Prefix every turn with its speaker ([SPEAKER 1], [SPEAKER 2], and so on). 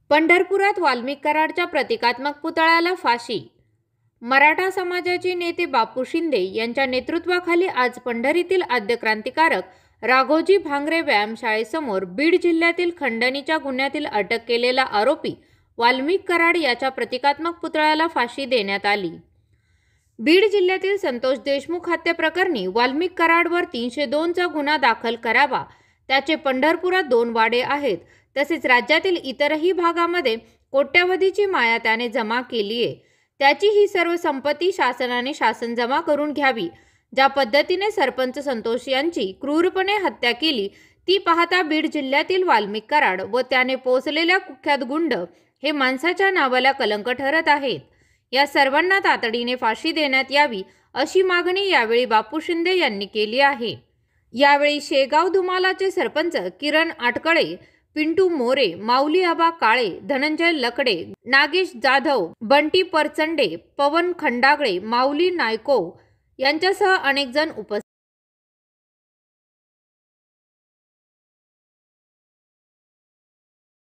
[SPEAKER 1] पंढरपुरात वाल्मिक कराडच्या प्रतिकात्मक पुतळ्याला फाशी। मराठा समाजाचे नेते बापू शिंदे यांच्या नेतृत्वाखाली आज पंढरीतील आद्य क्रांतिकारक राघोजी भांगरे व्यायामशाळेसमोर बीड जिल्ह्यातील खंडणीच्या गुन्ह्यातील अटक केलेला आरोपी वाल्मिक कराड याच्या प्रतिकात्मक पुतळ्याला फाशी देण्यात आली। बीड जिल्ह्यातील संतोष देशमुख हत्येप्रकरणी वाल्मिक कराडवर 302 चा गुन्हा दाखल करावा, त्याचे पंढरपुरात 2 वाडे आहेत, तसेच राज्यातील इतरही भागामध्ये कोट्यवधीची माया त्याने जमा केली आहे। त्याची ही सर्व संपत्ती शासनाने शासन जमा करून घ्यावी। ज्या पद्धतीने सरपंच संतोष यांची क्रूरपणे हत्या केली ती पाहता बीड जिल्ह्यातील वाल्मिक कराड व त्याने पोचलेल्या कुख्यात गुंड हे माणसाच्या नावाला कलंक ठरत आहेत। या सर्वांना तातडीने फाशी देण्यात यावी अशी मागणी यावेळी बापू शिंदे यांनी केली आहे। यावेळी शेगाव दुमालाचे सरपंच किरण आटकळे, पिंटू मोरे, माऊली आबा काळे, धनंजय लकडे, नागेश जाधव, बंटी परचंडे, पवन खंडागळे, माऊली नायको यांच्यासह अनेक जण उपस्थित